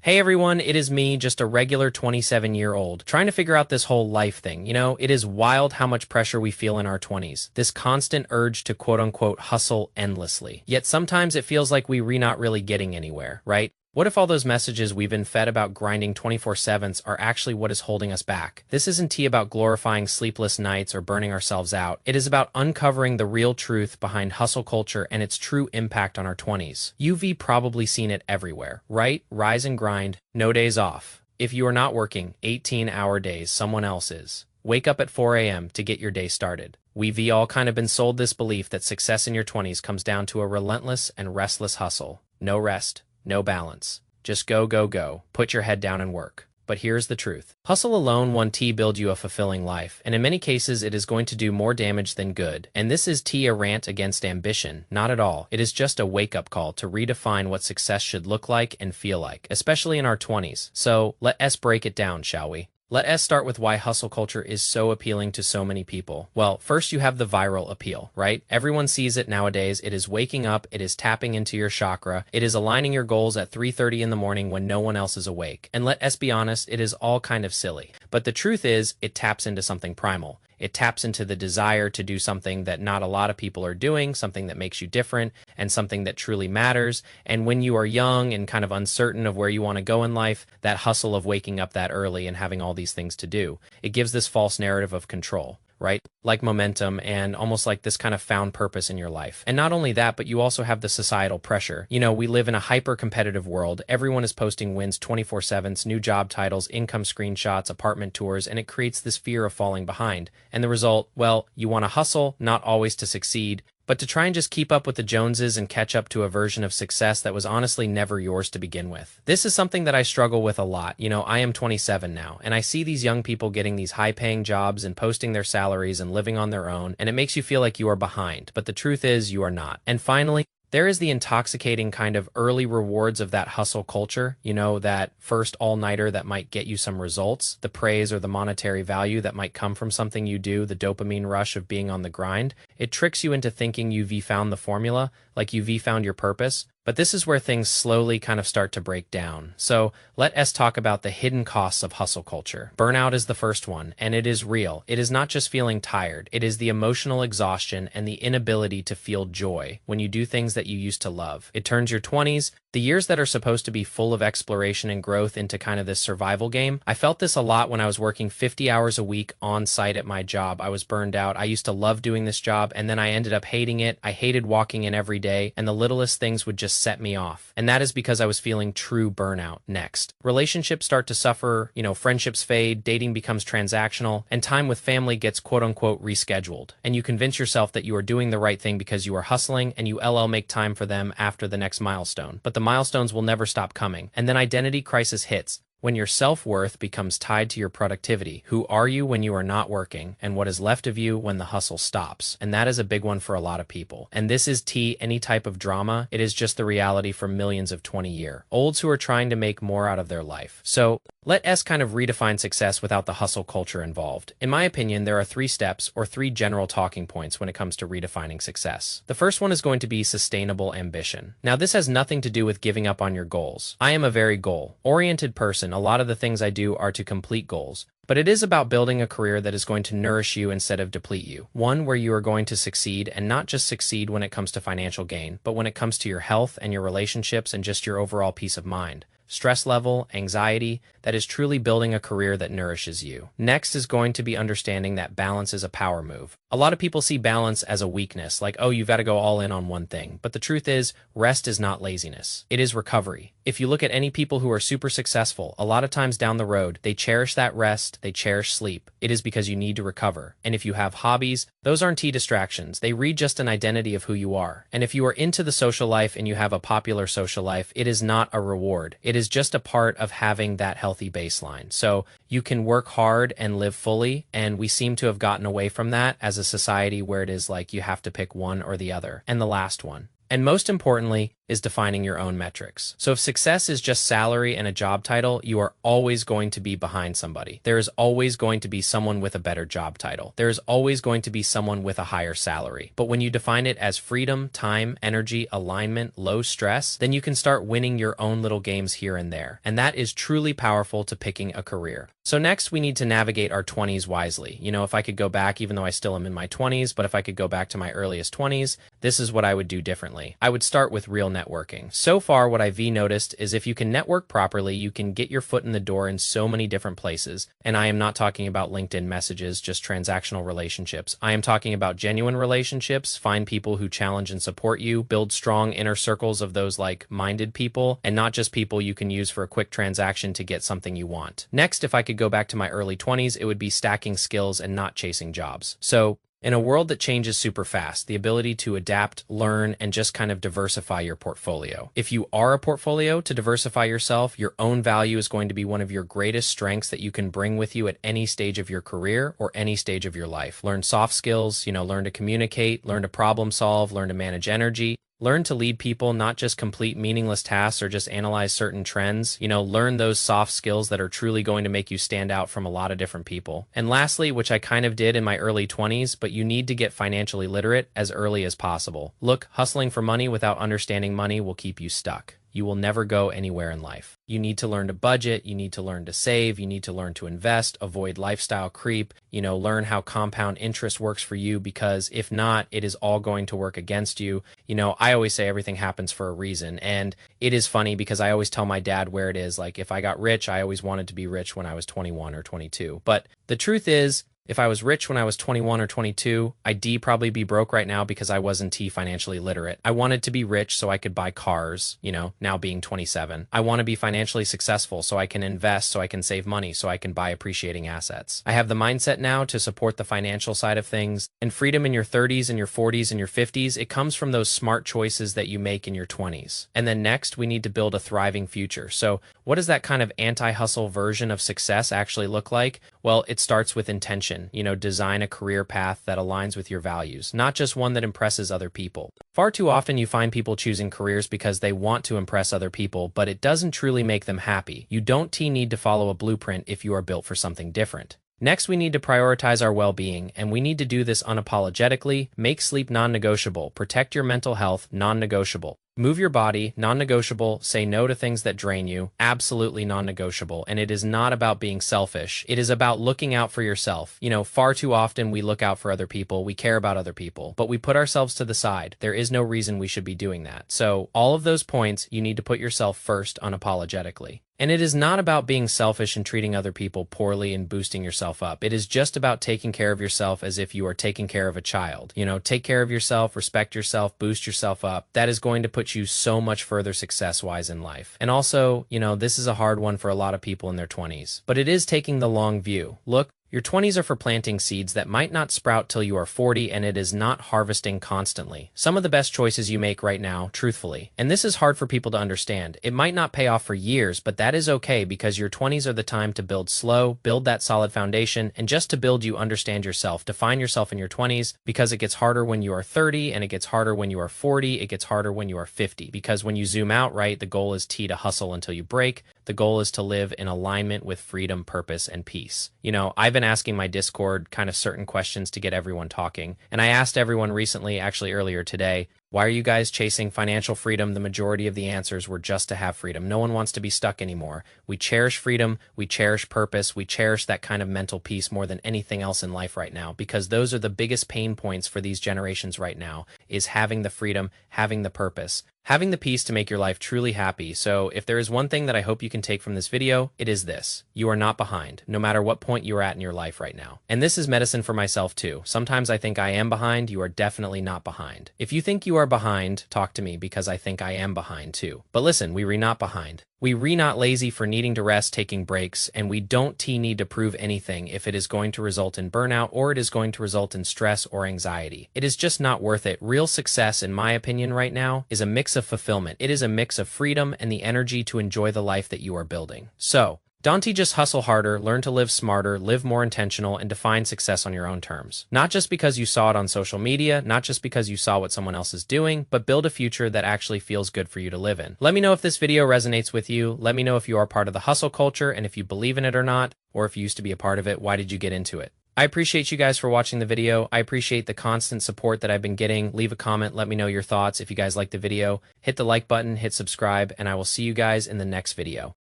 Hey everyone, it is me, just a regular 27-year-old, trying to figure out this whole life thing. It is wild how much pressure we feel in our 20s. This constant urge to quote-unquote hustle endlessly. Yet sometimes it feels like we're not really getting anywhere, right? What if all those messages we've been fed about grinding 24/7s are actually what is holding us back? This isn't about glorifying sleepless nights or burning ourselves out. It is about uncovering the real truth behind hustle culture and its true impact on our 20s. You've probably seen it everywhere, right? Rise and grind, no days off. If you are not working 18-hour days, someone else is. Wake up at 4 a.m. to get your day started. We've all kind of been sold this belief that success in your 20s comes down to a relentless and restless hustle. No rest. No balance. Just go, go, go. Put your head down and work. But here's the truth. Hustle alone won't build you a fulfilling life, and in many cases it is going to do more damage than good. And this is a rant against ambition. Not at all. It is just a wake-up call to redefine what success should look like and feel like, especially in our 20s. So let us break it down, shall we? Let us start with why hustle culture is so appealing to so many people. Well, first you have the viral appeal, right? Everyone sees it nowadays. It is waking up, it is tapping into your chakra, it is aligning your goals at 3:30 in the morning when no one else is awake. And let us be honest, it is all kind of silly. But the truth is, it taps into something primal. It taps into the desire to do something that not a lot of people are doing, something that makes you different, and something that truly matters. And when you are young and kind of uncertain of where you want to go in life, that hustle of waking up that early and having all these things to do, it gives this false narrative of control, right? Like momentum and almost like this kind of found purpose in your life. And not only that, but you also have the societal pressure. We live in a hyper-competitive world. Everyone is posting wins 24/7s, new job titles, income screenshots, apartment tours, and it creates this fear of falling behind. And the result, well, you want to hustle, not always to succeed, but to try and just keep up with the Joneses and catch up to a version of success that was honestly never yours to begin with. This is something that I struggle with a lot. I am 27 now, and I see these young people getting these high-paying jobs and posting their salaries and living on their own, and it makes you feel like you are behind, but the truth is you are not. And finally, there is the intoxicating kind of early rewards of that hustle culture, that first all-nighter that might get you some results, the praise or the monetary value that might come from something you do, the dopamine rush of being on the grind. It tricks you into thinking you've found the formula, like you've found your purpose. But this is where things slowly kind of start to break down. So let us talk about the hidden costs of hustle culture. Burnout is the first one, and it is real. It is not just feeling tired. It is the emotional exhaustion and the inability to feel joy when you do things that you used to love. It turns your 20s, the years that are supposed to be full of exploration and growth, into kind of this survival game. I felt this a lot when I was working 50 hours a week on site at my job. I was burned out. I used to love doing this job, and then I ended up hating it. I hated walking in every day, and the littlest things would just set me off. And that is because I was feeling true burnout. Next, relationships start to suffer, friendships fade, dating becomes transactional, and time with family gets quote-unquote rescheduled. And you convince yourself that you are doing the right thing because you are hustling, and you make time for them after the next milestone. But the milestones will never stop coming. And then identity crisis hits. When your self-worth becomes tied to your productivity. Who are you when you are not working, and what is left of you when the hustle stops? And that is a big one for a lot of people. And this is any type of drama. It is just the reality for millions of 20-year-olds who are trying to make more out of their life. So let us kind of redefine success without the hustle culture involved. In my opinion, there are 3 steps or 3 general talking points when it comes to redefining success. The first one is going to be sustainable ambition. Now, this has nothing to do with giving up on your goals. I am a very goal-oriented person. A lot of the things I do are to complete goals. But it is about building a career that is going to nourish you instead of deplete you. One where you are going to succeed, and not just succeed when it comes to financial gain, but when it comes to your health and your relationships and just your overall peace of mind. Stress level, anxiety, that is truly building a career that nourishes you. Next is going to be understanding that balance is a power move. A lot of people see balance as a weakness, like, oh, you've got to go all in on one thing. But the truth is, rest is not laziness. It is recovery. If you look at any people who are super successful, a lot of times down the road, they cherish that rest, they cherish sleep. It is because you need to recover. And if you have hobbies, those aren't distractions. They read just an identity of who you are. And if you are into the social life and you have a popular social life, it is not a reward. It is just a part of having that healthy baseline. So you can work hard and live fully, and we seem to have gotten away from that as a society where it is like you have to pick one or the other. And the last one, And most importantly, is defining your own metrics. So if success is just salary and a job title, you are always going to be behind somebody. There is always going to be someone with a better job title. There is always going to be someone with a higher salary. But when you define it as freedom, time, energy, alignment, low stress, then you can start winning your own little games here and there. And that is truly powerful to picking a career. So next, we need to navigate our 20s wisely. You know, if I could go back, even though I still am in my 20s, but if I could go back to my earliest 20s, this is what I would do differently. I would start with real networking. So far, what I've noticed is if you can network properly, you can get your foot in the door in so many different places. And I am not talking about LinkedIn messages, just transactional relationships. I am talking about genuine relationships, find people who challenge and support you, build strong inner circles of those like-minded people, and not just people you can use for a quick transaction to get something you want. Next, if I could go back to my early 20s, it would be stacking skills and not chasing jobs. So in a world that changes super fast, the ability to adapt, learn, and just kind of diversify your portfolio. If you are a portfolio, to diversify yourself, your own value is going to be one of your greatest strengths that you can bring with you at any stage of your career or any stage of your life. Learn soft skills, learn to communicate, learn to problem solve, learn to manage energy. Learn to lead people, not just complete meaningless tasks or just analyze certain trends. Learn those soft skills that are truly going to make you stand out from a lot of different people. And lastly, which I kind of did in my early 20s, but you need to get financially literate as early as possible. Look, hustling for money without understanding money will keep you stuck. You will never go anywhere in life. You need to learn to budget, you need to learn to save, you need to learn to invest, avoid lifestyle creep, learn how compound interest works for you, because if not, it is all going to work against you. I always say everything happens for a reason. And it is funny because I always tell my dad where it is. Like if I got rich, I always wanted to be rich when I was 21 or 22. But the truth is, if I was rich when I was 21 or 22, I'd probably be broke right now because I wasn't financially literate. I wanted to be rich so I could buy cars, now being 27. I want to be financially successful so I can invest, so I can save money, so I can buy appreciating assets. I have the mindset now to support the financial side of things. And freedom in your 30s and your 40s and your 50s, it comes from those smart choices that you make in your 20s. And then next, we need to build a thriving future. So what does that kind of anti-hustle version of success actually look like? Well, it starts with intention. Design a career path that aligns with your values, not just one that impresses other people. Far too often you find people choosing careers because they want to impress other people, but it doesn't truly make them happy. You don't need to follow a blueprint if you are built for something different. Next, we need to prioritize our well-being, and we need to do this unapologetically. Make sleep non-negotiable. Protect your mental health, non-negotiable. Move your body, non-negotiable. Say no to things that drain you, absolutely non-negotiable. And it is not about being selfish. It is about looking out for yourself. Far too often we look out for other people, we care about other people, but we put ourselves to the side. There is no reason we should be doing that. So all of those points, you need to put yourself first unapologetically. And it is not about being selfish and treating other people poorly and boosting yourself up. It is just about taking care of yourself as if you are taking care of a child. Take care of yourself, respect yourself, boost yourself up. That is going to put you so much further success-wise in life. And also, this is a hard one for a lot of people in their 20s, but it is taking the long view. Look, your 20s are for planting seeds that might not sprout till you are 40, and it is not harvesting constantly. Some of the best choices you make right now, truthfully. And this is hard for people to understand. It might not pay off for years, but that is okay because your 20s are the time to build slow, build that solid foundation, and just to build you understand yourself. Define yourself in your 20s because it gets harder when you are 30, and it gets harder when you are 40, it gets harder when you are 50. Because when you zoom out, right, the goal is to hustle until you break. The goal is to live in alignment with freedom, purpose, and peace. I've been asking my Discord kind of certain questions to get everyone talking. And I asked everyone recently, actually earlier today, why are you guys chasing financial freedom? The majority of the answers were just to have freedom. No one wants to be stuck anymore. We cherish freedom, we cherish purpose, we cherish that kind of mental peace more than anything else in life right now, because those are the biggest pain points for these generations right now, is having the freedom, having the purpose, having the peace to make your life truly happy. So if there is one thing that I hope you can take from this video, it is this. You are not behind, no matter what point you are at in your life right now. And this is medicine for myself too. Sometimes I think I am behind. You are definitely not behind. If you think you are behind, talk to me, because I think I am behind too. But listen, we not behind. We not lazy for needing to rest, taking breaks, and we don't need to prove anything if it is going to result in burnout or it is going to result in stress or anxiety. It is just not worth it. Real success, in my opinion right now, is a mix of fulfillment. It is a mix of freedom and the energy to enjoy the life that you are building. So, Don't just hustle harder, learn to live smarter, live more intentional, and define success on your own terms. Not just because you saw it on social media, not just because you saw what someone else is doing, but build a future that actually feels good for you to live in. Let me know if this video resonates with you. Let me know if you are part of the hustle culture and if you believe in it or not, or if you used to be a part of it, why did you get into it? I appreciate you guys for watching the video. I appreciate the constant support that I've been getting. Leave a comment, let me know your thoughts. If you guys like the video, hit the like button, hit subscribe, and I will see you guys in the next video.